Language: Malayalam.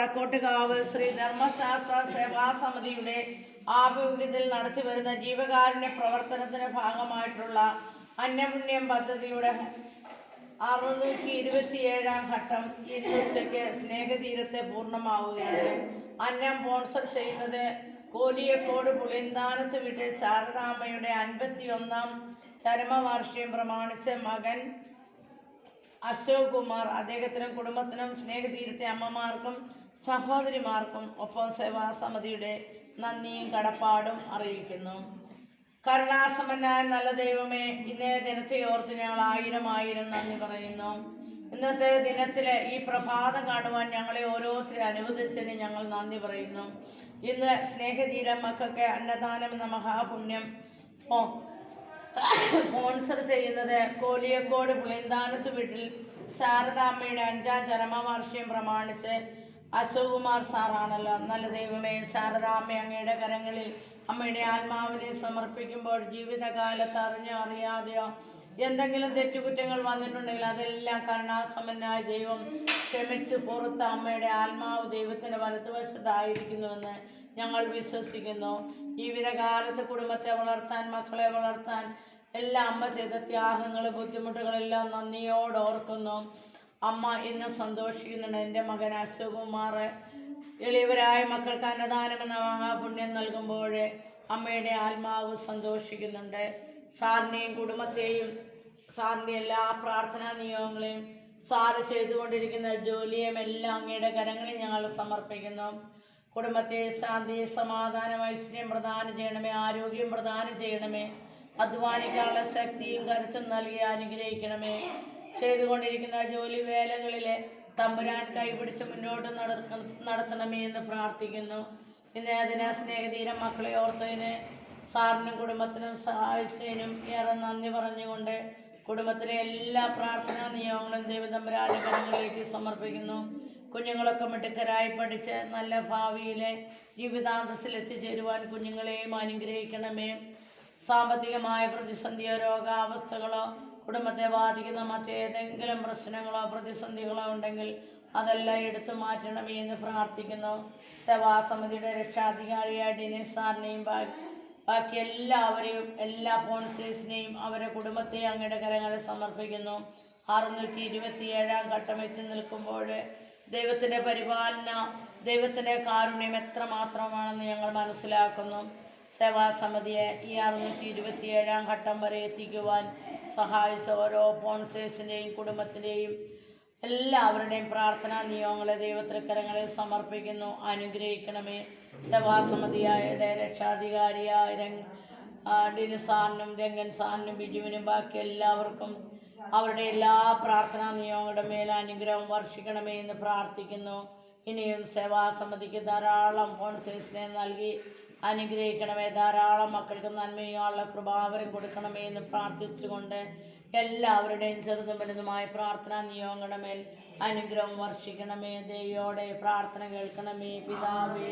വടക്കോട്ടുകാവ് ശ്രീ ധർമ്മശാസ്ത്ര സേവാ സമിതിയുടെ ആഭിമുഖ്യത്തിൽ നടത്തിവരുന്ന ജീവകാരുണ്യ പ്രവർത്തനത്തിന് ഭാഗമായിട്ടുള്ള അന്നപുണ്യം പദ്ധതിയുടെ 627-ാം ഘട്ടം ഇന്ന് ഉച്ചയ്ക്ക് സ്നേഹതീരത്തെ പൂർണ്ണമാവുകയാണ്. അന്നം സ്പോൺസർ ചെയ്യുന്നത് കോലിയക്കോട് പുളിന്താനത്ത് വീട്ടിൽ ശാരദാമ്മയുടെ 51-ാം ചരമവാർഷികം പ്രമാണിച്ച് മകൻ അശോക് കുമാർ അദ്ദേഹത്തിനും കുടുംബത്തിനും സ്നേഹതീരത്തെ അമ്മമാർക്കും സഹോദരിമാർക്കും ഒപ്പം സേവാ സമിതിയുടെ നന്ദിയും കടപ്പാടും അറിയിക്കുന്നു. കരുണാസമ്പന്നനായ നല്ല ദൈവമേ, ഇന്നേ ദിനത്തെ ഓർത്ത് ഞങ്ങൾ ആയിരം നന്ദി പറയുന്നു. ഇന്നത്തെ ദിനത്തിലെ ഈ പ്രഭാതം കാണുവാൻ ഞങ്ങളെ ഓരോരുത്തരെ അനുവദിച്ചതിന് ഞങ്ങൾ നന്ദി പറയുന്നു. ഇന്ന് സ്നേഹതീരം മക്കൾക്ക് അന്നദാനം എന്ന മഹാപുണ്യം സ്പോൺസർ ചെയ്യുന്നത് കോലിയക്കോട് പുളിന്താനത്ത് വീട്ടിൽ ശാരദാമ്മയുടെ 5-ാം ചരമവാർഷികം പ്രമാണിച്ച് അശോക് കുമാർ സാറാണല്ലോ. നല്ല ദൈവമേ, ശാരദാമ്മ അങ്ങയുടെ കരങ്ങളിൽ അമ്മയുടെ ആത്മാവിനെ സമർപ്പിക്കുമ്പോൾ ജീവിതകാലത്ത് അറിഞ്ഞോ അറിയാതെയോ എന്തെങ്കിലും തെറ്റുകുറ്റങ്ങൾ വന്നിട്ടുണ്ടെങ്കിൽ അതെല്ലാം കരുണാസമ്പന്നനായ ദൈവം ക്ഷമിച്ച് പുറത്ത് അമ്മയുടെ ആത്മാവ് ദൈവത്തിൻ്റെ വലതുവശത്തായിരിക്കുന്നുവെന്ന് ഞങ്ങൾ വിശ്വസിക്കുന്നു. ജീവിതകാലത്ത് കുടുംബത്തെ വളർത്താൻ, മക്കളെ വളർത്താൻ എല്ലാ അമ്മ ചെയ്ത ത്യാഗങ്ങൾ, ബുദ്ധിമുട്ടുകളെല്ലാം നന്ദിയോടെ ഓർക്കുന്നു. അമ്മ ഇന്ന് സന്തോഷിക്കുന്നുണ്ട്. എൻ്റെ മകൻ അശോക് കുമാർ എളിയവരായ മക്കൾക്ക് അന്നദാനം എന്ന മഹാപുണ്യം നൽകുമ്പോൾ അമ്മയുടെ ആത്മാവ് സന്തോഷിക്കുന്നുണ്ട്. സാറിനെയും കുടുംബത്തെയും സാറിൻ്റെ എല്ലാ പ്രാർത്ഥനാ നിയോഗങ്ങളെയും സാറ് ചെയ്തുകൊണ്ടിരിക്കുന്ന ജോലിയും എല്ലാം അങ്ങയുടെ കരങ്ങളിൽ ഞങ്ങൾ സമർപ്പിക്കുന്നു. കുടുംബത്തെ ശാന്തി, സമാധാനം, ഐശ്വര്യം പ്രദാനം ചെയ്യണമേ, ആരോഗ്യം പ്രദാനം ചെയ്യണമേ, അധ്വാനിക്കാനുള്ള ശക്തിയും കരുത്തും നൽകി അനുഗ്രഹിക്കണമേ. ചെയ്തുകൊണ്ടിരിക്കുന്ന ജോലി വേലകളിലെ തമ്പുരാൻ കൈപിടിച്ച് മുന്നോട്ട് നടത്തണമേ എന്ന് പ്രാർത്ഥിക്കുന്നു. ഇന്ന് അതിനെ സ്നേഹതീരം മക്കളെ ഓർത്തതിന് സാറിനും കുടുംബത്തിനും സഹായിച്ചതിനും ഏറെ നന്ദി പറഞ്ഞുകൊണ്ട് കുടുംബത്തിലെ എല്ലാ പ്രാർത്ഥനാ നിയോഗങ്ങളും ദൈവതമ്പുരാന്റെ കരങ്ങളിലേക്ക് സമർപ്പിക്കുന്നു. കുഞ്ഞുങ്ങളൊക്കെ മിടുക്കരായി പഠിച്ച് നല്ല ഭാവിയിലെ ജീവിതാന്തസ്സിൽ എത്തിച്ചേരുവാൻ കുഞ്ഞുങ്ങളെയും അനുഗ്രഹിക്കണമേ. സാമ്പത്തികമായ പ്രതിസന്ധിയോ രോഗാവസ്ഥകളോ കുടുംബത്തെ ബാധിക്കുന്ന മറ്റേതെങ്കിലും പ്രശ്നങ്ങളോ പ്രതിസന്ധികളോ ഉണ്ടെങ്കിൽ അതെല്ലാം എടുത്തു മാറ്റണമേ എന്ന് പ്രാർത്ഥിക്കുന്നു. സേവാസമിതിയുടെ രക്ഷാധികാരിയായ ഡിനേഷ് സാറിനെയും ബാക്കി എല്ലാവരെയും എല്ലാ സ്പോൺസേഴ്സിനെയും അവരുടെ കുടുംബത്തെ അങ്ങയുടെ കരങ്ങളിൽ സമർപ്പിക്കുന്നു. 627-ാം ഘട്ടം എത്തി നിൽക്കുമ്പോൾ ദൈവത്തിൻ്റെ പരിപാലന, ദൈവത്തിൻ്റെ കാരുണ്യം എത്രമാത്രമാണെന്ന് ഞങ്ങൾ മനസ്സിലാക്കുന്നു. സേവാസമിതിയെ ഈ 627-ാം ഘട്ടം വരെ എത്തിക്കുവാൻ സഹായിച്ച ഓരോ സ്പോൺസേഴ്സിൻ്റെയും കുടുംബത്തിൻ്റെയും എല്ലാവരുടെയും പ്രാർത്ഥനാ നിയോഗങ്ങളെ ദൈവത്തിൻ്റെ സമർപ്പിക്കുന്നു. അനുഗ്രഹിക്കണമേ. സേവാസമിതിയുടെ രക്ഷാധികാരിയായ ഡിനു സാറിനും രംഗൻ സാറിനും ബിജുവിനും ബാക്കി എല്ലാവർക്കും അവരുടെ എല്ലാ പ്രാർത്ഥനാ നിയോഗങ്ങളുടെ മേൽ അനുഗ്രഹം വർഷിക്കണമേ എന്ന് പ്രാർത്ഥിക്കുന്നു. ഇനിയും സേവാസമിതിക്ക് ധാരാളം സ്പോൺസേഴ്സിനെ നൽകി അനുഗ്രഹിക്കണമേ. ധാരാളം മക്കൾക്ക് നന്മയുള്ള കൃപാവരം കൊടുക്കണമേ എന്ന് പ്രാർത്ഥിച്ചുകൊണ്ട് എല്ലാവരുടെയും ചെറുതും വലുതുമായ പ്രാർത്ഥനാ നിയോഗങ്ങളുടെ മേൽ അനുഗ്രഹം വർഷിക്കണമേ. ദൈവയോടെ പ്രാർത്ഥന കേൾക്കണമേ. പിതാവേ.